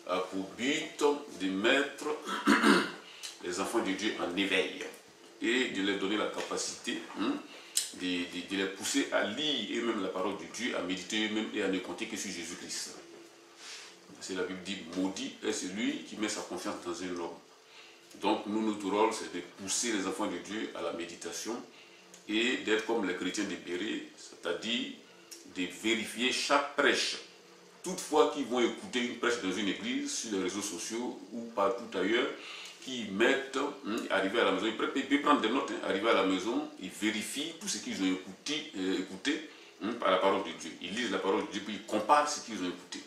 a pour but de mettre les enfants de Dieu en éveil et de leur donner la capacité de les pousser à lire eux-mêmes la parole de Dieu, à méditer eux-mêmes et à ne compter que sur Jésus-Christ. C'est la Bible dit, maudit est celui qui met sa confiance dans un homme. Donc nous, notre rôle, c'est de pousser les enfants de Dieu à la méditation et d'être comme les chrétiens de Béret, c'est-à-dire de vérifier chaque prêche. Toutefois qu'ils vont écouter une prêche dans une église, sur les réseaux sociaux ou partout ailleurs, qui mettent, arriver à la maison, ils peuvent prendre des notes, arriver à la maison, ils vérifient tout ce qu'ils ont écouté par la parole de Dieu. Ils lisent la parole de Dieu, puis ils comparent ce qu'ils ont écouté.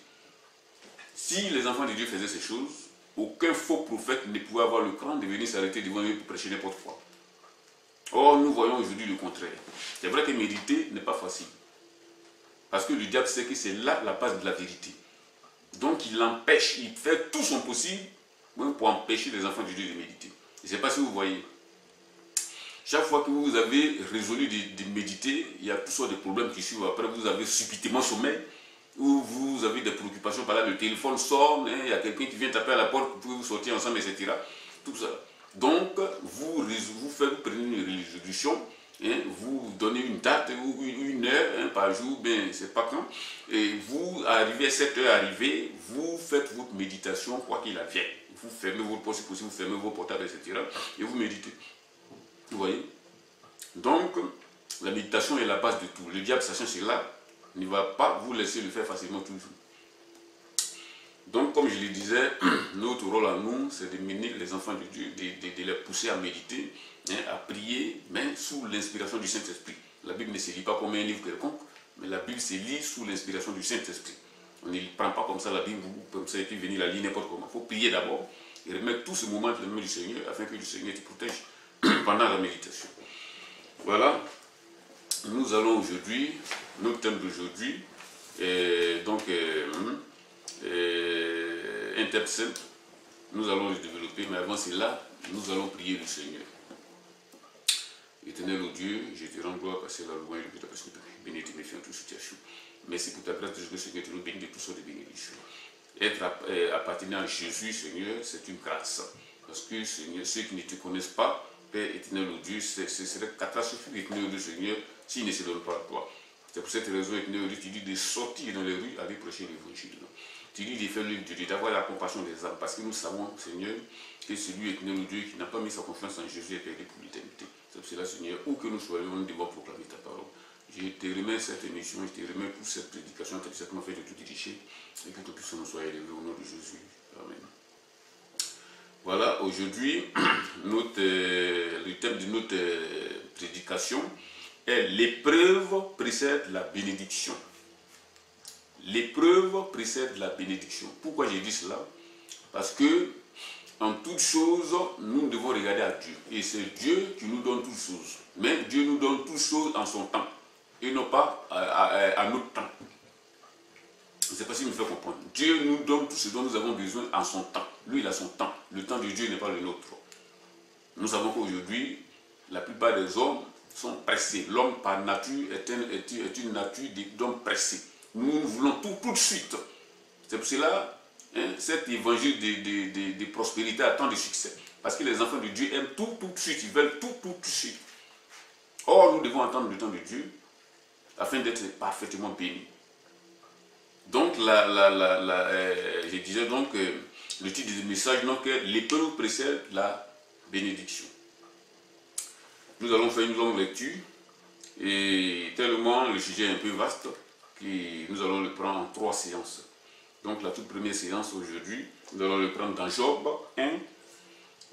Si les enfants de Dieu faisaient ces choses, aucun faux prophète ne pouvait avoir le cran de venir s'arrêter devant eux pour prêcher n'importe quoi. Or, nous voyons aujourd'hui le contraire. C'est vrai que méditer n'est pas facile. Parce que le diable sait que c'est là la base de la vérité. Donc il empêche, il fait tout son possible pour empêcher les enfants de Dieu de méditer. Je ne sais pas si vous voyez. Chaque fois que vous avez résolu de méditer, il y a toutes sortes de problèmes qui suivent. Après, vous avez subitement sommeil, ou vous avez des préoccupations. Par là, le téléphone sonne, il y a quelqu'un qui vient taper à la porte, vous pouvez vous sortir ensemble, etc. Tout ça. Donc, vous prenez une résolution, vous donnez une date ou une heure par jour, ben c'est pas quand, et vous arrivez à cette heure arrivée, vous faites votre méditation, quoi qu'il advienne. Vous fermez votre poste, si possible, vous fermez vos portables, etc. et vous méditez. Vous voyez? Donc, la méditation est la base de tout. Le diable, sachant cela, ne va pas vous laisser le faire facilement toujours. Donc, comme je le disais, notre rôle à nous, c'est de mener les enfants de Dieu, de les pousser à méditer, à prier, mais sous l'inspiration du Saint-Esprit. La Bible ne se lit pas comme un livre quelconque, mais la Bible se lit sous l'inspiration du Saint-Esprit. On ne prend pas comme ça la Bible, comme ça, et puis venir la lire n'importe comment. Il faut prier d'abord et remettre tout ce moment dans les mains du Seigneur, afin que le Seigneur te protège pendant la méditation. Voilà. Nous allons aujourd'hui, notre thème d'aujourd'hui, donc un thème simple, nous allons le développer, mais avant cela, nous allons prier le Seigneur. Éternel, ô Dieu, je te rends gloire parce que la louange est parce que tu es béni, tu me fais en toute situation. Merci pour ta grâce, Seigneur, tu nous bénis de toutes sortes de bénédictions. Être appartenant à Jésus, Seigneur, c'est une grâce. Parce que, Seigneur, ceux qui ne te connaissent pas, Père éternel, ô Dieu, ce serait catastrophique, éternel, ô Dieu, Seigneur, s'ils ne se donnent pas à toi. C'est pour cette raison, éternel, ô Dieu, tu dis de sortir dans les rues, aller prêcher l'évangile. Tu dis de faire l'œuvre de Dieu, d'avoir la compassion des âmes, parce que nous savons, Seigneur, que celui, éternel, ô Dieu, qui n'a pas mis sa confiance en Jésus est perdu pour l'éternité. C'est pour cela, Seigneur, où que nous soyons, nous devons proclamer ta parole. Je te remets cette émission, je te remets pour cette prédication, tu as certainement fait de tout diriger, et que tout puissant nous soit élevé au nom de Jésus. Amen. Voilà, aujourd'hui, le thème de notre prédication est l'épreuve précède la bénédiction. L'épreuve précède la bénédiction. Pourquoi j'ai dit cela? Parce que, en toutes choses, nous devons regarder à Dieu. Et c'est Dieu qui nous donne toutes choses. Mais Dieu nous donne toutes choses en son temps. Et non pas à notre temps. Je ne sais pas si vous me faites comprendre. Dieu nous donne tout ce dont nous avons besoin en son temps. Lui, il a son temps. Le temps de Dieu n'est pas le nôtre. Nous savons qu'aujourd'hui, la plupart des hommes sont pressés. L'homme par nature est une nature d'homme pressé. Nous voulons tout de suite. C'est pour cela, cet évangile de prospérité a tant de succès. Parce que les enfants de Dieu aiment tout de suite. Ils veulent tout de suite. Or, nous devons attendre le temps de Dieu afin d'être parfaitement bénis. Donc, je disais donc, le titre du message, donc, l'épreuve précède la bénédiction. Nous allons faire une longue lecture, et tellement le sujet est un peu vaste, que nous allons le prendre en 3 séances. Donc, la toute première séance aujourd'hui, nous allons le prendre dans Job 1,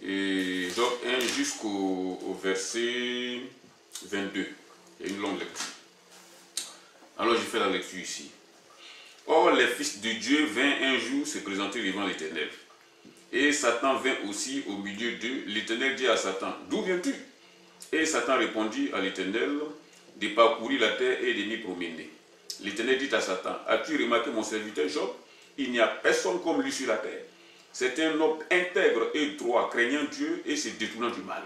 et Job 1 jusqu'au verset 22. Il y a une longue lecture. Alors, je fais la lecture ici. Or, les fils de Dieu vinrent un jour se présenter devant l'Éternel. Et Satan vint aussi au milieu d'eux. L'Éternel dit à Satan, d'où viens-tu? Et Satan répondit à l'Éternel, de parcourir la terre et de m'y promener. L'Éternel dit à Satan, as-tu remarqué mon serviteur Job? Il n'y a personne comme lui sur la terre. C'est un homme intègre et droit, craignant Dieu et se détournant du mal.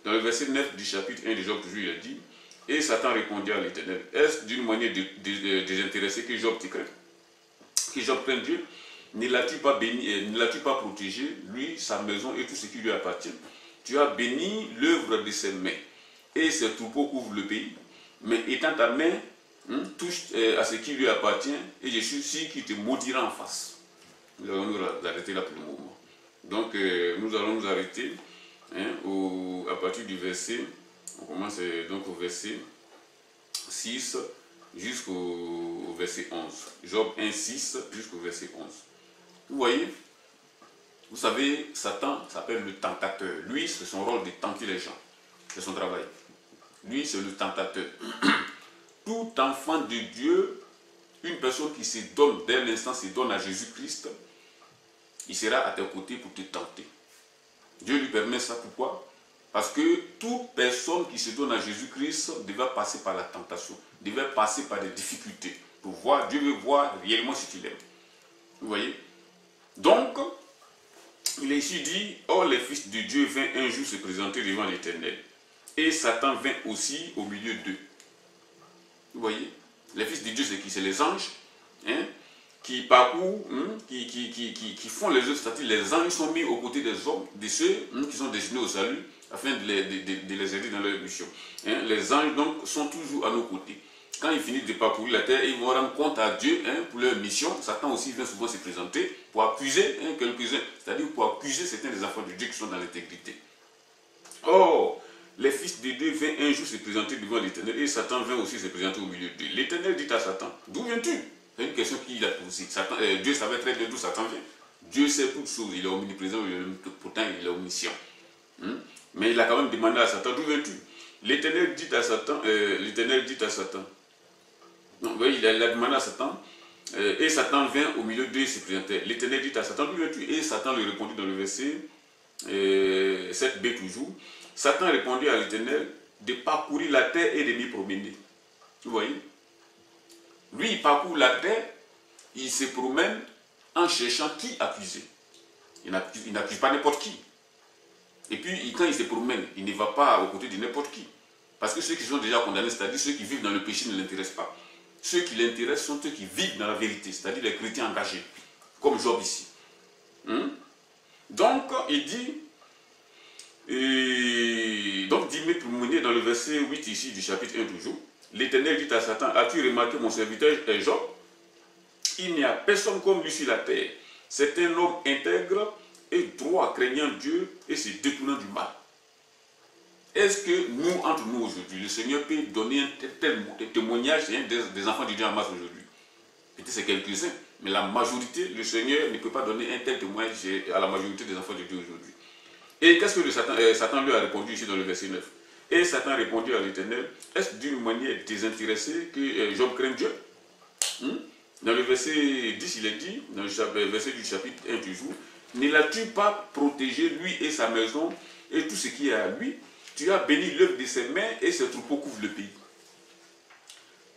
Dans le verset 9 du chapitre 1 de Job, toujours il a dit, et Satan répondit à l'Éternel, est-ce d'une manière désintéressée que Job te craint? Que Job craint Dieu? ne l'as-tu pas béni, ne l'as-tu pas protégé, lui, sa maison et tout ce qui lui appartient? Tu as béni l'œuvre de ses mains, et ses troupeaux couvrent le pays. Mais étant ta main, touche à ce qui lui appartient, et je suis sûr qu'il te maudira en face. Nous allons nous arrêter là pour le moment. Donc, nous allons nous arrêter à partir du verset, on commence donc au verset 6 jusqu'au verset 11. Job 1, 6 jusqu'au verset 11. Vous voyez, vous savez, Satan s'appelle le tentateur. Lui, c'est son rôle de tenter les gens. C'est son travail. Lui, c'est le tentateur. Tout enfant de Dieu, une personne qui se donne, dès l'instant se donne à Jésus-Christ, il sera à tes côtés pour te tenter. Dieu lui permet ça, pourquoi? Parce que toute personne qui se donne à Jésus-Christ devait passer par la tentation, devait passer par des difficultés. Pour voir, Dieu veut voir réellement si tu l'aimes. Vous voyez? Donc, il est ici dit, or les fils de Dieu vinrent un jour se présenter devant l'Éternel. Et Satan vint aussi au milieu d'eux. Vous voyez? Les fils de Dieu, c'est qui? C'est les anges, qui parcourent, qui font les œuvres. C'est-à-dire les anges sont mis aux côtés des hommes, de ceux qui sont destinés au salut, afin de les aider dans leur mission. Les anges donc sont toujours à nos côtés. Quand ils finissent de parcourir la terre, ils vont rendre compte à Dieu pour leur mission. Satan aussi vient souvent se présenter pour accuser quelques-uns, c'est-à-dire pour accuser certains des enfants de Dieu qui sont dans l'intégrité. Or, les fils de Dieu vinrent un jour se présenter devant l'Éternel et Satan vint aussi se présenter au milieu d'eux. L'Éternel dit à Satan, d'où viens-tu? C'est une question qu'il a posée. Dieu savait très bien d'où Satan vient. Dieu sait toutes choses, il est omniprésent, pourtant il est omniscient. Mais il a quand même demandé à Satan, d'où viens-tu? L'Éternel dit à Satan, non, oui, il a demandé à Satan, et Satan vint au milieu d'eux et se présentait. L'Éternel dit à Satan, d'où viens-tu? Et Satan lui répondit dans le verset 7b toujours. Satan répondit à l'Éternel de parcourir la terre et de m'y promener. Vous voyez? Lui, il parcourt la terre, il se promène en cherchant qui accuser. Il n'accuse pas n'importe qui. Et puis, quand il se promène, il ne va pas aux côtés de n'importe qui. Parce que ceux qui sont déjà condamnés, c'est-à-dire ceux qui vivent dans le péché, ne l'intéressent pas. Ceux qui l'intéressent sont ceux qui vivent dans la vérité, c'est-à-dire les chrétiens engagés, comme Job ici. Donc, il dit, donc, dit promener dans le verset 8 ici du chapitre 1 toujours, l'Éternel dit à Satan, as-tu remarqué mon serviteur Job? Il n'y a personne comme lui sur la terre. C'est un homme intègre et droit, craignant Dieu et se détournant du mal. Est-ce que nous, entre nous aujourd'hui, le Seigneur peut donner un tel témoignage des enfants de Dieu en masse aujourd'hui? Peut-être c'est quelques-uns, mais la majorité, le Seigneur ne peut pas donner un tel témoignage à la majorité des enfants de Dieu aujourd'hui. Et qu'est-ce que Satan lui a répondu ici dans le verset 9? Et Satan répondit à l'Éternel, est-ce d'une manière désintéressée que Job craint Dieu? Dans le verset 10, il est dit, dans le verset du chapitre 1 toujours, ne l'as-tu pas protégé, lui et sa maison, et tout ce qui est à lui? Tu as béni l'œuvre de ses mains, et ses troupeaux couvrent le pays.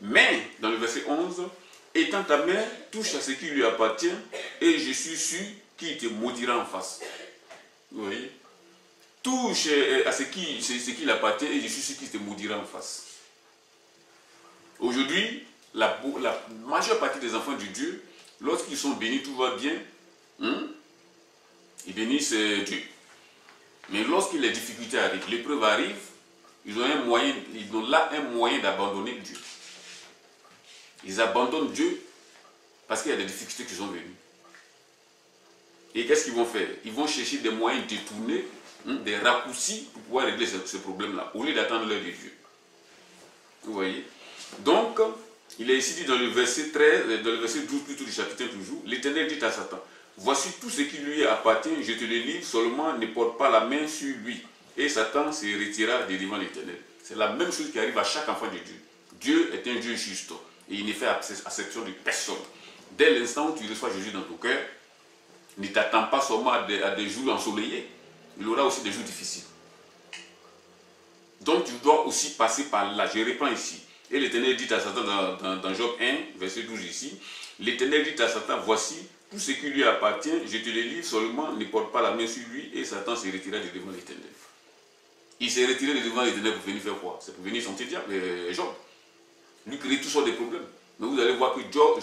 Mais, dans le verset 11, étant ta main, touche à ce qui lui appartient, et je suis sûr qu'il te maudira en face. Vous voyez? Touche à ce qui lui appartient, et je suis sûr qu'il te maudira en face. Aujourd'hui, la majeure partie des enfants de Dieu, lorsqu'ils sont bénis, tout va bien, ils bénissent Dieu. Mais lorsque les difficultés arrivent, l'épreuve arrive, ils ont là un moyen d'abandonner Dieu. Ils abandonnent Dieu parce qu'il y a des difficultés qui sont venues. Et qu'est-ce qu'ils vont faire? Ils vont chercher des moyens détournés, des raccourcis pour pouvoir régler ce problème-là, au lieu d'attendre l'heure de Dieu. Vous voyez? Donc, il est ici dit dans le verset 13, dans le verset 12 plutôt du chapitre 1 toujours, l'Éternel dit à Satan, voici tout ce qui lui appartient, je te le livre, seulement ne porte pas la main sur lui. Et Satan se retira de devant l'Éternel. C'est la même chose qui arrive à chaque enfant de Dieu. Dieu est un Dieu juste et il ne fait exception de personne. Dès l'instant où tu reçois Jésus dans ton cœur, ne t'attends pas seulement à des jours ensoleillés. Il aura aussi des jours difficiles. Donc tu dois aussi passer par là. Je reprends ici. Et l'Éternel dit à Satan dans Job 1, verset 12 ici, l'Éternel dit à Satan, voici, tout ce qui lui appartient, je te le livre, seulement ne porte pas la main sur lui, et Satan s'est retiré de devant l'Éternel. Il s'est retiré de devant l'Éternel pour venir faire quoi? C'est pour venir chanter Job. Lui créer toutes sortes de problèmes. Mais vous allez voir que Job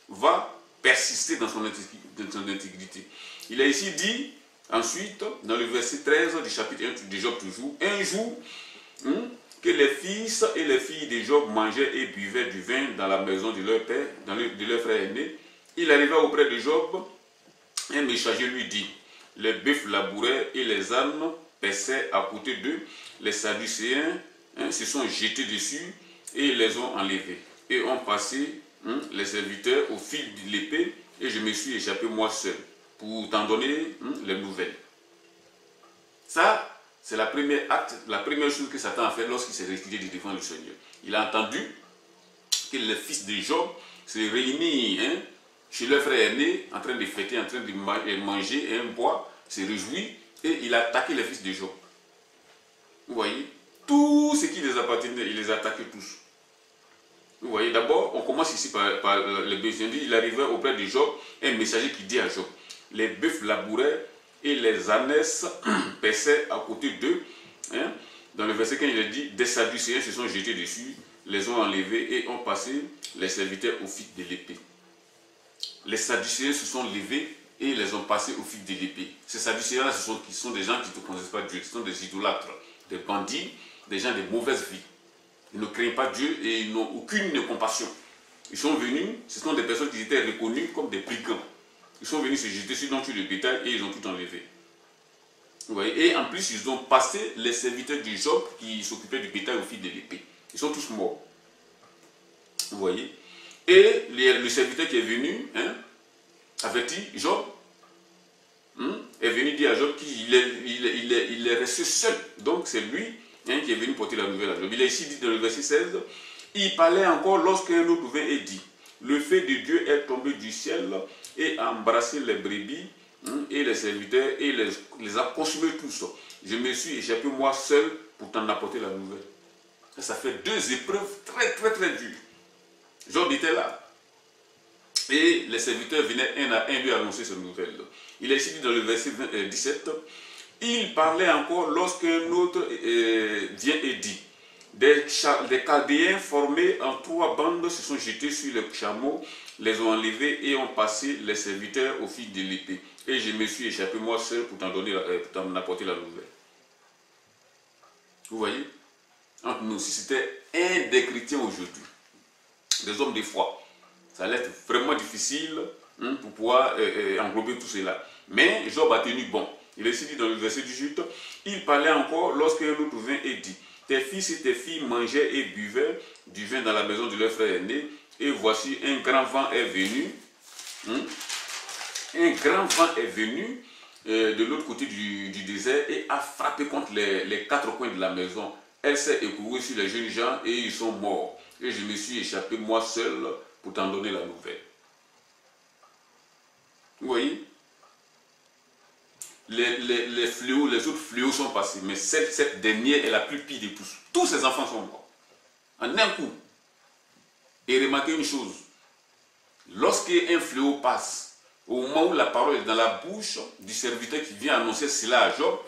va persisté dans son intégrité. Il a ici dit, ensuite, dans le verset 13 du chapitre 1 de Job toujours, un jour, que les fils et les filles de Job mangeaient et buvaient du vin dans la maison de leur père, de leur frère aîné. Il arriva auprès de Job, un messager lui dit, les bœufs labouraient et les ânes paissaient à côté d'eux, les Sadducéens se sont jetés dessus et les ont enlevés, et ont passé les serviteurs au fil de l'épée, et je me suis échappé moi seul, pour t'en donner les nouvelles. Ça, c'est la première chose que Satan a fait lorsqu'il s'est retiré du devant du Seigneur. Il a entendu que les fils de Job se réunissent chez leur frère aîné, en train de fêter, en train de manger et boire, se réjouit, et il a attaqué les fils de Job. Vous voyez, tout ce qui les appartenait, il les a attaqués tous. Vous voyez, d'abord, on commence ici par les bœufs. Il arrivait auprès de Job, un messager qui dit à Job, les bœufs labouraient et les ânesses paissaient à côté d'eux. Dans le verset 15, il a dit, des Sadducéens se sont jetés dessus, les ont enlevés et ont passé les serviteurs au fil de l'épée. Les Sadducéens se sont levés et les ont passés au fil de l'épée. Ces Sadducéens-là, ce sont des gens qui ne connaissent pas Dieu, ce sont des idolâtres, des bandits, des gens de mauvaise vie. Ils ne craignent pas Dieu et ils n'ont aucune compassion. Ils sont venus, ce sont des personnes qui étaient reconnues comme des brigands. Ils sont venus se jeter sur le bétail et ils ont tout enlevé. Vous voyez? Et en plus, ils ont passé les serviteurs de Job qui s'occupaient du bétail au fil de l'épée. Ils sont tous morts. Vous voyez? Et le serviteur qui est venu, averti Job, est venu dire à Job qu'il est resté seul. Donc c'est lui qui est venu porter la nouvelle à Job. Il est ici dit dans le verset 16, il parlait encore lorsqu'un autre vint et dit, le feu de Dieu est tombé du ciel et a embrassé les brebis et les serviteurs et les a consumés tous. Je me suis échappé moi seul pour t'en apporter la nouvelle. Ça fait deux épreuves très dures. Job était là. Et les serviteurs venaient un à un lui annoncer cette nouvelle. Il est ici dit dans le verset 17, il parlait encore lorsqu'un autre vient et dit, des Chaldéens formés en 3 bandes se sont jetés sur les chameaux, les ont enlevés et ont passé les serviteurs au fil de l'épée. Et je me suis échappé moi seul pour t'en apporter la nouvelle. Vous voyez? Entre nous, si c'était un des chrétiens aujourd'hui, des hommes de foi, ça allait être vraiment difficile pour pouvoir englober tout cela. Mais Job a tenu bon. Il est ici dit dans le verset 18, il parlait encore lorsqu'un autre vint et dit, tes fils et tes filles mangeaient et buvaient du vin dans la maison de leur frère aîné, et voici un grand vent est venu, un grand vent est venu de l'autre côté du désert et a frappé contre les 4 coins de la maison. Elle s'est écourue sur les jeunes gens et ils sont morts. Et je me suis échappé moi seul pour t'en donner la nouvelle. Vous voyez? Les fléaux, les autres fléaux sont passés, mais cette dernière est la plus pire de tous. Tous ces enfants sont morts. En un coup. Et remarquez une chose. Lorsqu'un fléau passe, au moment où la parole est dans la bouche du serviteur qui vient annoncer cela à Job,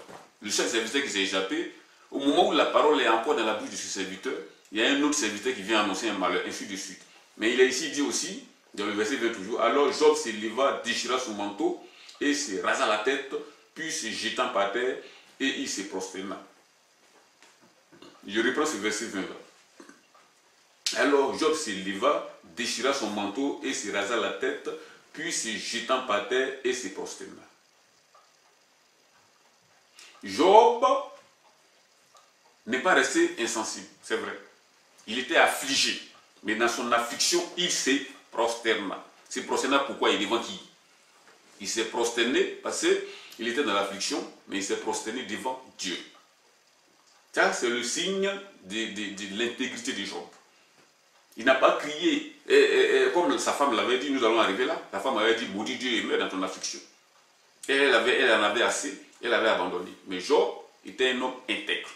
le seul serviteur qui s'est échappé, au moment où la parole est encore dans la bouche de ce serviteur, il y a un autre serviteur qui vient annoncer un malheur, ainsi de suite. Mais il est ici dit aussi, dans le verset 20 toujours, alors Job se leva, déchira son manteau et se rasa la tête, puis se jetant par terre et il se prosterna. Je reprends ce verset 20 là. Alors Job se leva, déchira son manteau et se rasa la tête, puis se jetant par terre et se prosterna. Job n'est pas resté insensible, c'est vrai. Il était affligé, mais dans son affliction, il se prosterna. Se prosterna pourquoi? Il est devant qui? Il s'est prosterné parce qu'il était dans l'affliction, mais il s'est prosterné devant Dieu. Ça, c'est le signe de l'intégrité de Job. Il n'a pas crié, comme sa femme l'avait dit, nous allons arriver là. La femme avait dit, maudit Dieu et meurs dans ton affliction. Et elle en avait assez, elle avait abandonné. Mais Job était un homme intègre.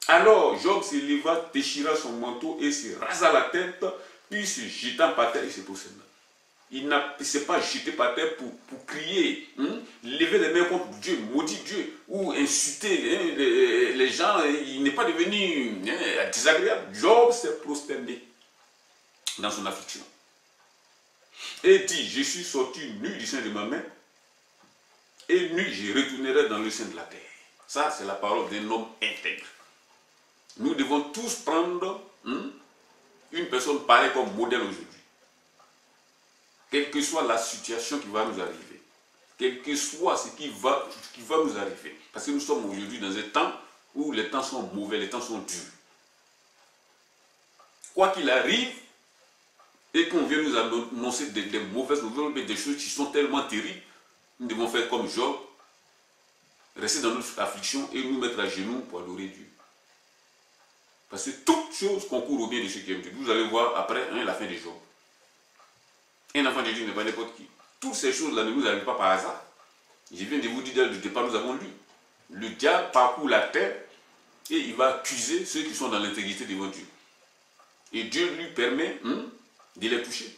Alors Job se leva, déchira son manteau et se rasa la tête, puis se jetant par terre, il se prosterna. Il ne s'est pas jeté par terre pour crier, lever les mains contre Dieu, maudit Dieu, ou insulter les gens. Il n'est pas devenu désagréable. Job s'est prosterné dans son affliction. et dit, je suis sorti nu du sein de ma mère, et nu je retournerai dans le sein de la terre. Ça, c'est la parole d'un homme intègre. Nous devons tous prendre une personne pareille comme modèle aujourd'hui. Quelle que soit la situation qui va nous arriver, quel que soit ce qui va nous arriver, parce que nous sommes aujourd'hui dans un temps où les temps sont mauvais, les temps sont durs. Quoi qu'il arrive, et qu'on vient nous annoncer des mauvaises nouvelles, mais des choses qui sont tellement terribles, nous devons faire comme Job, rester dans notre affliction et nous mettre à genoux pour adorer Dieu. Parce que toute chose concourt au bien de ceux qui aiment Dieu. Vous allez voir après la fin de Job. Un enfant de Dieu n'est pas n'importe qui. Toutes ces choses-là ne nous arrivent pas par hasard. Je viens de vous dire dès le départ, nous avons lu. Le diable parcourt la terre et il va accuser ceux qui sont dans l'intégrité devant Dieu. Et Dieu lui permet de les toucher.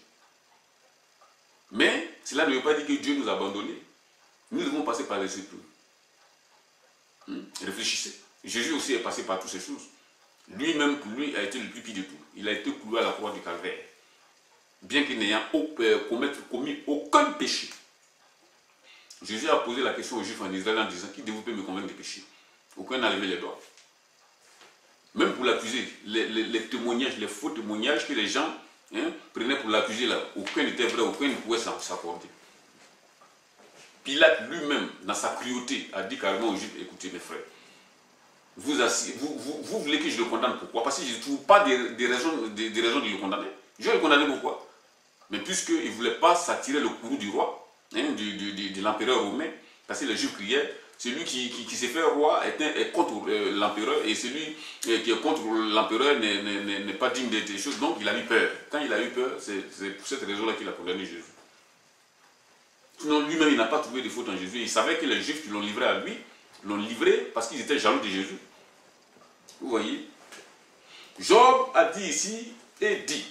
Mais cela ne veut pas dire que Dieu nous a abandonnés. Nous devons passer par les épreuves. Réfléchissez. Jésus aussi est passé par toutes ces choses. Lui-même, pour lui, a été le plus pire de tout. Il a été cloué à la croix du calvaire. Bien qu'il n'ayant commis aucun péché. Jésus a posé la question aux Juifs en Israël en disant, qui de vous peut me convaincre de péché? Aucun n'a levé les doigts. Même pour l'accuser, les témoignages, les faux témoignages que les gens prenaient pour l'accuser, là, aucun n'était vrai, aucun ne pouvait s'accorder. Pilate lui-même, dans sa cruauté, a dit carrément aux Juifs, écoutez mes frères, vous voulez que je le condamne, pourquoi? Parce que je ne trouve pas des raisons de le condamner. Je vais le condamner pourquoi? Mais puisqu'il ne voulait pas s'attirer le courroux du roi, de l'empereur romain, parce que les Juifs criaient, celui qui s'est fait roi est contre l'empereur, et celui qui est contre l'empereur n'est pas digne des choses, donc il a eu peur. Quand il a eu peur, c'est pour cette raison-là qu'il a condamné Jésus. Sinon, lui-même, il n'a pas trouvé de faute en Jésus. Il savait que les Juifs qui l'ont livré à lui, l'ont livré parce qu'ils étaient jaloux de Jésus. Vous voyez? Job a dit ici, et dit,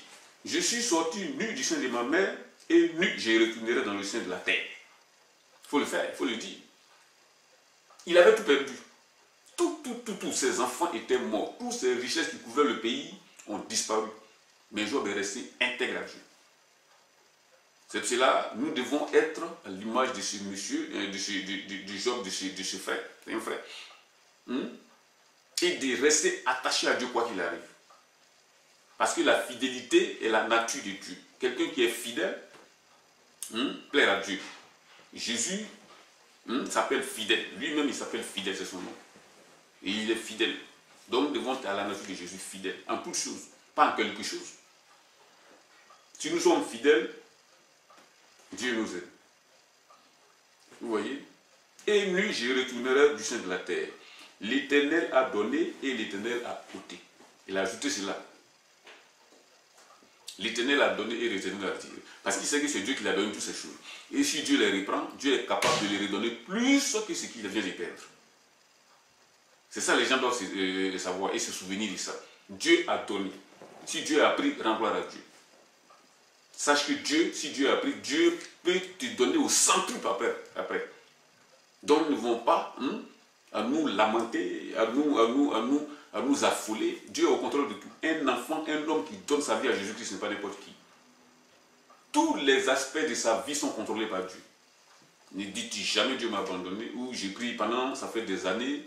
je suis sorti nu du sein de ma mère, et nu je retournerai dans le sein de la terre. Il faut le faire, il faut le dire. Il avait tout perdu. Tous ses enfants étaient morts. Toutes ces richesses qui couvraient le pays ont disparu. Mais Job est resté intègre à Dieu. C'est pour cela nous devons être à l'image de ce monsieur, de Job, de ce frère, c'est un frère. Et de rester attaché à Dieu quoi qu'il arrive. Parce que la fidélité est la nature de Dieu. Quelqu'un qui est fidèle, plaire à Dieu. Jésus s'appelle fidèle. Lui-même, il s'appelle fidèle, c'est son nom. Et il est fidèle. Donc, nous devons être à la nature de Jésus fidèle. En toutes choses, pas en quelque chose. Si nous sommes fidèles, Dieu nous aide. Vous voyez? Et nu, je retournerai du sein de la terre. L'Éternel a donné et l'Éternel a ôté. Il a ajouté cela. L'Éternel a donné et l'Éternel a retiré. Parce qu'il sait que c'est Dieu qui lui a donné toutes ces choses. Et si Dieu les reprend, Dieu est capable de les redonner plus que ce qu'il vient de perdre. C'est ça, les gens doivent savoir et se souvenir de ça. Dieu a donné. Si Dieu a pris, rends gloire à Dieu. Sache que Dieu, si Dieu a pris, Dieu peut te donner au centuple après. Donc nous ne devons pas à nous lamenter, à nous affoler. Dieu est au contrôle de tout. Un enfant, un homme qui donne sa vie à Jésus-Christ, ce n'est pas n'importe qui. Tous les aspects de sa vie sont contrôlés par Dieu. Ne dites jamais Dieu m'a abandonné, ou j'ai prié pendant, ça fait des années,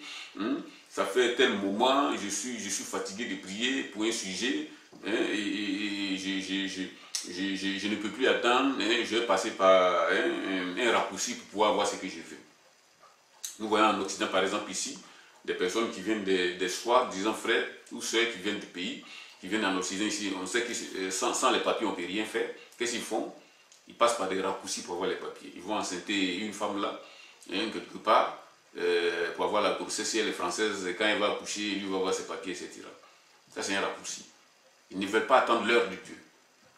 ça fait tel moment, je suis fatigué de prier pour un sujet, et je ne peux plus attendre, je vais passer par un raccourci pour pouvoir avoir ce que je veux. Nous voyons en Occident, par exemple, ici, des personnes qui viennent des soirs, disant frères ou sœurs qui viennent du pays, qui viennent en Occident ici, on sait que sans les papiers, on ne peut rien faire. Qu'est-ce qu'ils font? Ils passent par des raccourcis pour avoir les papiers. Ils vont enceinter une femme là, quelque part, pour avoir la grossesse. Si elle est française, quand elle va accoucher, lui va avoir ses papiers, etc. Ça, c'est un raccourci. Ils ne veulent pas attendre l'heure de Dieu.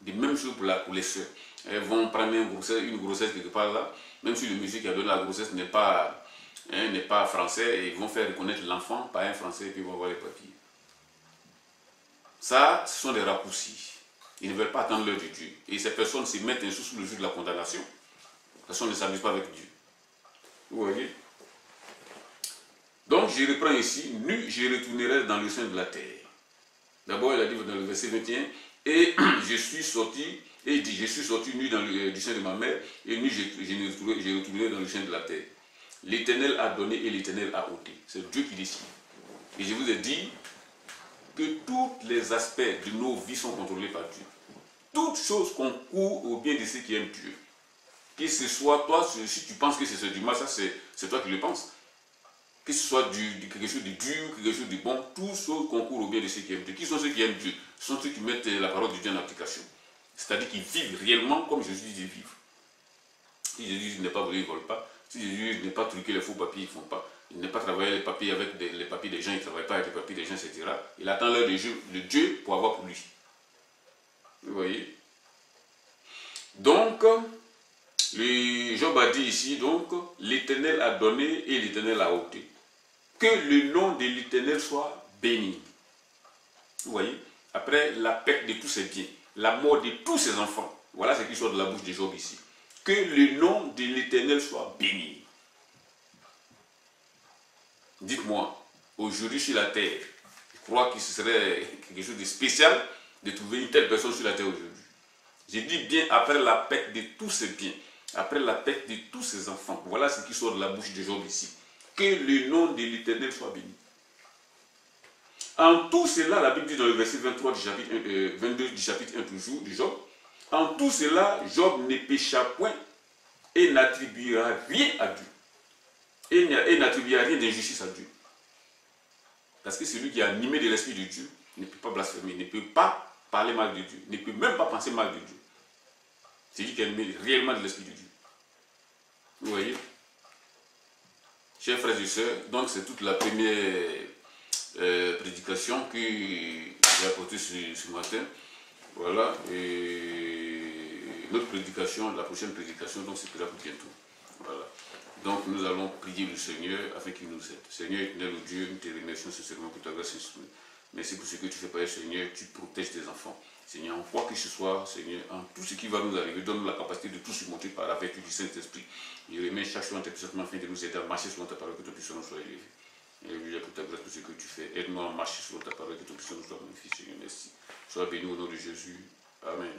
De même chose pour les sœurs. Elles vont prendre une grossesse quelque part là, même si le monsieur qui a donné la grossesse n'est pas français, ils vont faire reconnaître l'enfant par un français et puis ils vont avoir les papiers. Ça, ce sont des raccourcis. Ils ne veulent pas attendre l'heure de Dieu. Et ces personnes se mettent ainsi sous le joug de la condamnation. Parce qu'on ne s'amuse pas avec Dieu. Vous voyez? Donc, je reprends ici, nu, je retournerai dans le sein de la terre. D'abord, il a dit dans le verset 21, et je suis sorti Et il dit, je suis sorti nu du sein de ma mère, et nu j'ai retourné dans le sein de la terre. L'Éternel a donné et l'Éternel a ôté. C'est Dieu qui décide. Et je vous ai dit que tous les aspects de nos vies sont contrôlés par Dieu. Toutes choses concourent au bien de ceux qui aiment Dieu. Que ce soit toi, si tu penses que c'est du mal, ça c'est toi qui le penses. Que ce soit quelque chose de dur, quelque chose de bon, toutes choses concourent au bien de ceux qui aiment Dieu. Qui sont ceux qui aiment Dieu? Ce sont ceux qui mettent la parole de Dieu en application. C'est-à-dire qu'ils vivent réellement comme Jésus dit vivre. Si Jésus n'est pas volé, il ne vole pas. Si Jésus n'est pas truqué les faux papiers, ils ne font pas. Il n'est pas travaillé les papiers avec les papiers des gens, il ne travaille pas avec les papiers des gens, etc. Il attend l'heure de Dieu pour avoir pour lui. Vous voyez? Donc, Job a dit ici, donc, l'Éternel a donné et l'Éternel a ôté. Que le nom de l'Éternel soit béni. Vous voyez? Après la perte de tous ses biens, la mort de tous ses enfants. Voilà ce qui sort de la bouche de Job ici. Que le nom de l'Éternel soit béni. Dites-moi, aujourd'hui sur la terre, je crois que ce serait quelque chose de spécial de trouver une telle personne sur la terre aujourd'hui. Je dis bien après la perte de tous ses biens, après la perte de tous ses enfants. Voilà ce qui sort de la bouche de Job ici. Que le nom de l'Éternel soit béni. En tout cela, la Bible dit dans le verset 23 du chapitre 22 du chapitre 1 toujours du Job, en tout cela, Job ne pécha point et n'attribuera rien à Dieu. Et n'attribuera rien d'injustice à Dieu. Parce que celui qui est animé de l'Esprit de Dieu ne peut pas blasphémer, ne peut pas parler mal de Dieu, ne peut même pas penser mal de Dieu. C'est lui qui est animé réellement de l'Esprit de Dieu. Vous voyez? Chers frères et sœurs, donc c'est toute la première prédication que j'ai apportée ce matin. Voilà. Et notre prédication, la prochaine prédication, donc c'est pour bientôt. Voilà. Donc nous allons prier le Seigneur afin qu'il nous aide. Seigneur éternel, Dieu, nous te remercions sincèrement pour ta grâce instruite. Merci pour ce que tu fais, Père Seigneur, tu protèges tes enfants. Seigneur, en quoi que ce soit, Seigneur, en tout ce qui va nous arriver, donne-nous la capacité de tout surmonter par la vertu du Saint-Esprit. Je remets chaque chose en tes puissantement afin de nous aider à marcher selon ta parole, que ton puissance soit élevée. Alléluia pour ta grâce, pour ce que tu fais. Aide-nous à marcher selon ta parole, que ton puissance soit magnifiée, Seigneur. Merci. Sois béni au nom de Jésus. Amen.